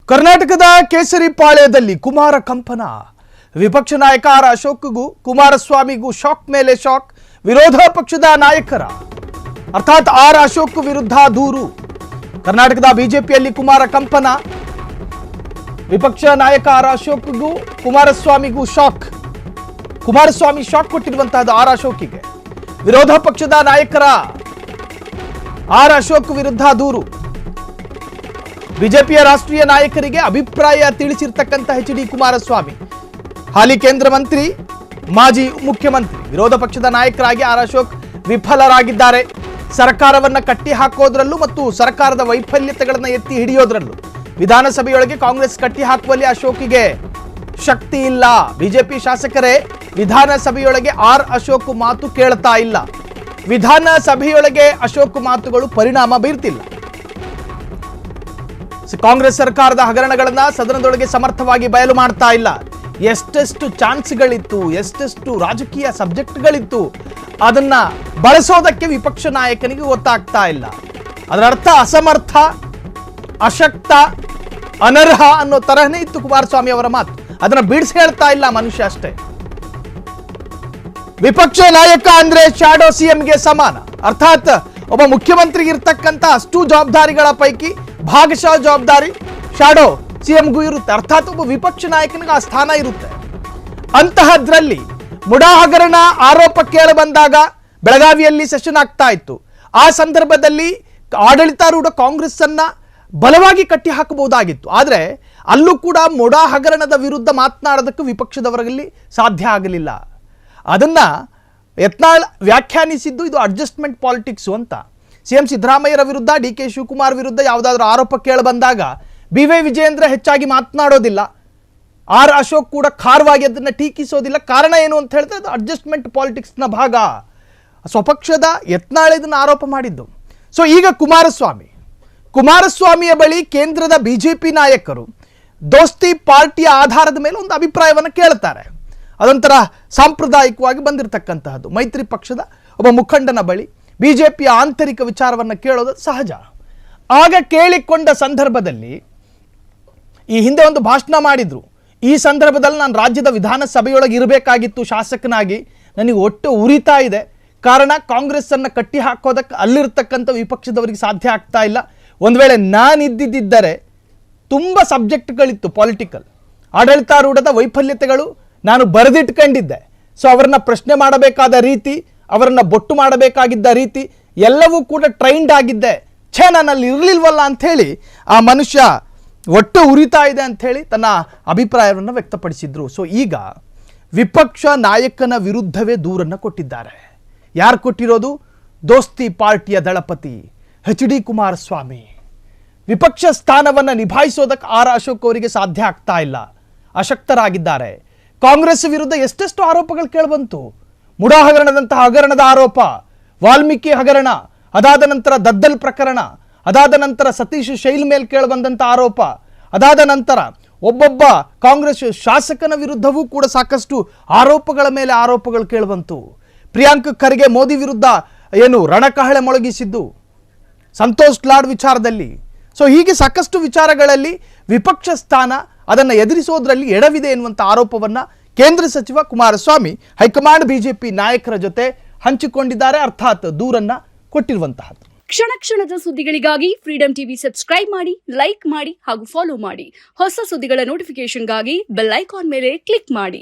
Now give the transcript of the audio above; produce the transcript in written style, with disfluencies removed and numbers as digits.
ಕರ್ನಾಟಕದ ಕೇಸರಿಪಾಳ್ಯದಲ್ಲಿ ಕುಮಾರ ಕಂಪನ. ವಿಪಕ್ಷ ನಾಯಕ ಆರ್ ಅಶೋಕ್ಗೂ ಕುಮಾರಸ್ವಾಮಿಗೂ ಶಾಕ್ ಮೇಲೆ ಶಾಕ್. ವಿರೋಧ ಪಕ್ಷದ ನಾಯಕರ ಅರ್ಥಾತ್ ಆರ್ ಅಶೋಕ್ ವಿರುದ್ಧ ದೂರು. ಕರ್ನಾಟಕದ ಬಿಜೆಪಿಯಲ್ಲಿ ಕುಮಾರ ಕಂಪನ. ವಿಪಕ್ಷ ನಾಯಕ ಆರ್ ಅಶೋಕ್ಗೂ ಕುಮಾರಸ್ವಾಮಿಗೂ ಶಾಕ್. ಕುಮಾರಸ್ವಾಮಿ ಶಾಕ್ ಕೊಟ್ಟಿರುವಂತಹದ್ದು ಆರ್ ಅಶೋಕ್ಗೆ. ವಿರೋಧ ಪಕ್ಷದ ನಾಯಕರ ಆರ್ ಅಶೋಕ್ ವಿರುದ್ಧ ದೂರು. ಬಿಜೆಪಿಯ ರಾಷ್ಟ್ರೀಯ ನಾಯಕರಿಗೆ ಅಭಿಪ್ರಾಯ ತಿಳಿಸಿರ್ತಕ್ಕಂಥ ಎಚ್.ಡಿ. ಕುಮಾರಸ್ವಾಮಿ, ಹಾಲಿ ಕೇಂದ್ರ ಮಂತ್ರಿ, ಮಾಜಿ ಮುಖ್ಯಮಂತ್ರಿ, ವಿರೋಧ ಪಕ್ಷದ ನಾಯಕರಾಗಿ ಆರ್ ಅಶೋಕ್ ವಿಫಲರಾಗಿದ್ದಾರೆ. ಸರ್ಕಾರವನ್ನ ಕಟ್ಟಿ ಹಾಕೋದ್ರಲ್ಲೂ ಮತ್ತು ಸರ್ಕಾರದ ವೈಫಲ್ಯತೆಗಳನ್ನು ಎತ್ತಿ ಹಿಡಿಯೋದ್ರಲ್ಲೂ ವಿಧಾನಸಭೆಯೊಳಗೆ ಕಾಂಗ್ರೆಸ್ ಕಟ್ಟಿ ಹಾಕುವಲ್ಲಿ ಅಶೋಕ್ಗೆ ಶಕ್ತಿ ಇಲ್ಲ. ಬಿಜೆಪಿ ಶಾಸಕರೇ ವಿಧಾನಸಭೆಯೊಳಗೆ ಆರ್ ಅಶೋಕ್ ಮಾತು ಕೇಳ್ತಾ ಇಲ್ಲ. ವಿಧಾನಸಭೆಯೊಳಗೆ ಅಶೋಕ್ ಮಾತುಗಳು ಪರಿಣಾಮ ಬೀರ್ತಿಲ್ಲ. ಕಾಂಗ್ರೆಸ್ ಸರ್ಕಾರದ ಹಗರಣಗಳನ್ನ ಸದನದೊಳಗೆ ಸಮರ್ಥವಾಗಿ ಬಯಲು ಮಾಡ್ತಾ ಇಲ್ಲ. ಎಷ್ಟೆಷ್ಟು ಚಾನ್ಸ್ಗಳಿತ್ತು, ಎಷ್ಟೆಷ್ಟು ರಾಜಕೀಯ ಸಬ್ಜೆಕ್ಟ್ಗಳಿತ್ತು, ಅದನ್ನ ಬಳಸೋದಕ್ಕೆ ವಿಪಕ್ಷ ನಾಯಕನಿಗೆ ಗೊತ್ತಾಗ್ತಾ ಇಲ್ಲ. ಅದರ ಅರ್ಥ ಅಸಮರ್ಥ, ಅಶಕ್ತ, ಅನರ್ಹ ಅನ್ನೋ ತರಹನೇ ಇತ್ತು ಕುಮಾರಸ್ವಾಮಿ ಅವರ ಮಾತು. ಅದನ್ನ ಬಿಡಿಸಿ ಹೇಳ್ತಾ ಇಲ್ಲ ಮನುಷ್ಯ ಅಷ್ಟೇ. ವಿಪಕ್ಷ ನಾಯಕ ಅಂದ್ರೆ ಶಾಡೋ ಸಿಎಂಗೆ ಸಮಾನ. ಅರ್ಥಾತ್ ಒಬ್ಬ ಮುಖ್ಯಮಂತ್ರಿಗೆ ಇರ್ತಕ್ಕಂಥ ಅಷ್ಟು ಜವಾಬ್ದಾರಿಗಳ ಪೈಕಿ ಭಾಗಶಃ ಜವಾಬ್ದಾರಿ ಶಾಡೋ ಸಿಎಂಗೂ ಇರುತ್ತೆ. ಅರ್ಥಾತ್ ಒಬ್ಬ ವಿಪಕ್ಷ ನಾಯಕನಿಗೆ ಆ ಸ್ಥಾನ ಇರುತ್ತೆ. ಅಂತಹದ್ರಲ್ಲಿ ಮುಡಾ ಹಗರಣ ಆರೋಪ ಕೇಳಿ ಬಂದಾಗ ಬೆಳಗಾವಿಯಲ್ಲಿ ಸೆಷನ್ ಆಗ್ತಾ ಇತ್ತು. ಆ ಸಂದರ್ಭದಲ್ಲಿ ಆಡಳಿತಾರೂಢ ಕಾಂಗ್ರೆಸ್ ಅನ್ನ ಬಲವಾಗಿ ಕಟ್ಟಿ ಹಾಕಬಹುದಾಗಿತ್ತು. ಆದರೆ ಅಲ್ಲೂ ಕೂಡ ಮುಡಾ ಹಗರಣದ ವಿರುದ್ಧ ಮಾತನಾಡೋದಕ್ಕೆ ವಿಪಕ್ಷದವರಲ್ಲಿ ಸಾಧ್ಯ ಆಗಲಿಲ್ಲ. ಅದನ್ನ ಯತ್ನಾಳ್ ವ್ಯಾಖ್ಯಾನಿಸಿದ್ದು ಇದು ಅಡ್ಜಸ್ಟ್ಮೆಂಟ್ ಪಾಲಿಟಿಕ್ಸು ಅಂತ. ಸಿಎಂ ಸಿದ್ದರಾಮಯ್ಯರ ವಿರುದ್ಧ, ಡಿ ಕೆ ಶಿವಕುಮಾರ್ ವಿರುದ್ಧ ಯಾವುದಾದ್ರೂ ಆರೋಪ ಕೇಳಿ ಬಂದಾಗ ಬಿ.ವೈ. ವಿಜಯೇಂದ್ರ ಹೆಚ್ಚಾಗಿ ಮಾತನಾಡೋದಿಲ್ಲ. ಆರ್ ಅಶೋಕ್ ಕೂಡ ಖಾರವಾಗಿ ಅದನ್ನು ಟೀಕಿಸೋದಿಲ್ಲ. ಕಾರಣ ಏನು ಅಂತ ಹೇಳಿದ್ರೆ ಅದು ಅಡ್ಜಸ್ಟ್ಮೆಂಟ್ ಪಾಲಿಟಿಕ್ಸ್ನ ಭಾಗ. ಸ್ವಪಕ್ಷದ ಯತ್ನಾಳ್ ಇದನ್ನು ಆರೋಪ ಮಾಡಿದ್ದು. ಸೊ ಈಗ ಕುಮಾರಸ್ವಾಮಿಯ ಬಳಿ ಕೇಂದ್ರದ ಬಿಜೆಪಿ ನಾಯಕರು ದೋಸ್ತಿ ಪಾರ್ಟಿಯ ಆಧಾರದ ಮೇಲೆ ಒಂದು ಅಭಿಪ್ರಾಯವನ್ನು ಕೇಳ್ತಾರೆ. ಅದೊಂಥರ ಸಾಂಪ್ರದಾಯಿಕವಾಗಿ ಬಂದಿರತಕ್ಕಂತಹದ್ದು. ಮೈತ್ರಿ ಪಕ್ಷದ ಒಬ್ಬ ಮುಖಂಡನ ಬಳಿ ಬಿಜೆಪಿಯ ಆಂತರಿಕ ವಿಚಾರವನ್ನು ಕೇಳೋದು ಸಹಜ. ಆಗ ಕೇಳಿಕೊಂಡ ಸಂದರ್ಭದಲ್ಲಿ ಈ ಹಿಂದೆ ಒಂದು ಭಾಷಣ ಮಾಡಿದ್ರು. ಈ ಸಂದರ್ಭದಲ್ಲಿ ನಾನು ರಾಜ್ಯದ ವಿಧಾನಸಭೆಯೊಳಗೆ ಇರಬೇಕಾಗಿತ್ತು ಶಾಸಕನಾಗಿ, ನನಗೆ ಒಟ್ಟು ಉರಿತಾ ಇದೆ. ಕಾರಣ ಕಾಂಗ್ರೆಸ್ ಅನ್ನು ಕಟ್ಟಿ ಹಾಕೋದಕ್ಕೆ ಅಲ್ಲಿರ್ತಕ್ಕಂಥ ವಿಪಕ್ಷದವರಿಗೆ ಸಾಧ್ಯ ಆಗ್ತಾ ಇಲ್ಲ. ಒಂದು ವೇಳೆ ನಾನಿದ್ದಿದ್ದರೆ ತುಂಬ ಸಬ್ಜೆಕ್ಟ್ಗಳಿತ್ತು ಪೊಲಿಟಿಕಲ್, ಆಡಳಿತಾರೂಢದ ವೈಫಲ್ಯತೆಗಳು ನಾನು ಬರೆದಿಟ್ಕೊಂಡಿದ್ದೆ. ಸೊ ಅವರನ್ನ ಪ್ರಶ್ನೆ ಮಾಡಬೇಕಾದ ರೀತಿ, ಅವರನ್ನ ಬೊಟ್ಟು ಮಾಡಬೇಕಾಗಿದ್ದ ರೀತಿ ಎಲ್ಲವೂ ಕೂಡ ಟ್ರೈನ್ಡ್ ಆಗಿದ್ದೆ. ನಾನಲ್ಲಿ ಇರಲಿಲ್ವಲ್ಲ ಅಂಥೇಳಿ ಆ ಮನುಷ್ಯ ಒಟ್ಟು ಉರಿತಾ ಇದೆ ಅಂಥೇಳಿ ತನ್ನ ಅಭಿಪ್ರಾಯವನ್ನು ವ್ಯಕ್ತಪಡಿಸಿದ್ರು. ಸೊ ಈಗ ವಿಪಕ್ಷ ನಾಯಕನ ವಿರುದ್ಧವೇ ದೂರನ್ನು ಕೊಟ್ಟಿದ್ದಾರೆ. ಯಾರು ಕೊಟ್ಟಿರೋದು? ದೋಸ್ತಿ ಪಾರ್ಟಿಯ ದಳಪತಿ ಎಚ್.ಡಿ. ಕುಮಾರಸ್ವಾಮಿ. ವಿಪಕ್ಷ ಸ್ಥಾನವನ್ನು ನಿಭಾಯಿಸೋದಕ್ಕೆ ಆರ್ ಅಶೋಕ್ ಅವರಿಗೆ ಸಾಧ್ಯ ಆಗ್ತಾ ಇಲ್ಲ, ಅಶಕ್ತರಾಗಿದ್ದಾರೆ. ಕಾಂಗ್ರೆಸ್ ವಿರುದ್ಧ ಎಷ್ಟೆಷ್ಟು ಆರೋಪಗಳು ಕೇಳಿಬಂತು. ಮುಡಾ ಹಗರಣದಂತಹ ಹಗರಣದ ಆರೋಪ, ವಾಲ್ಮೀಕಿ ಹಗರಣ, ಅದಾದ ನಂತರ ದದ್ದಲ್ ಪ್ರಕರಣ, ಅದಾದ ನಂತರ ಸತೀಶ್ ಶೈಲ್ ಮೇಲೆ ಕೇಳಿಬಂದಂಥ ಆರೋಪ, ಅದಾದ ನಂತರ ಒಬ್ಬೊಬ್ಬ ಕಾಂಗ್ರೆಸ್ ಶಾಸಕನ ವಿರುದ್ಧವೂ ಕೂಡ ಸಾಕಷ್ಟು ಆರೋಪಗಳ ಮೇಲೆ ಆರೋಪಗಳು ಕೇಳಿಬಂತು. ಪ್ರಿಯಾಂಕ್ ಖರ್ಗೆ ಮೋದಿ ವಿರುದ್ಧ ರಣಕಹಳೆ ಮೊಳಗಿಸಿದ್ದು, ಸಂತೋಷ್ ಲಾಡ್ ವಿಚಾರದಲ್ಲಿ. ಸೊ ಹೀಗೆ ಸಾಕಷ್ಟು ವಿಚಾರಗಳಲ್ಲಿ ವಿಪಕ್ಷ ಸ್ಥಾನ ಅದನ್ನು ಎದುರಿಸೋದ್ರಲ್ಲಿ ಎಡವಿದೆ ಎನ್ನುವಂಥ ಆರೋಪವನ್ನು ಕೇಂದ್ರ ಸಚಿವ ಕುಮಾರಸ್ವಾಮಿ ಹೈಕಮಾಂಡ್ ಬಿಜೆಪಿ ನಾಯಕರ ಜೊತೆ ಹಂಚಿಕೊಂಡಿದ್ದಾರೆ. ಅರ್ಥಾತ್ ದೂರನ್ನ ಕೊಟ್ಟಿರುವಂತಹದ್ದು. ಕ್ಷಣ ಕ್ಷಣದ ಸುದ್ದಿಗಳಿಗಾಗಿ ಫ್ರೀಡಂ ಟಿವಿ ಸಬ್ಸ್ಕ್ರೈಬ್ ಮಾಡಿ, ಲೈಕ್ ಮಾಡಿ ಹಾಗೂ ಫಾಲೋ ಮಾಡಿ. ಹೊಸ ಸುದ್ದಿಗಳ ನೋಟಿಫಿಕೇಶನ್ಗಾಗಿ ಬೆಲ್ ಐಕಾನ್ ಮೇಲೆ ಕ್ಲಿಕ್ ಮಾಡಿ.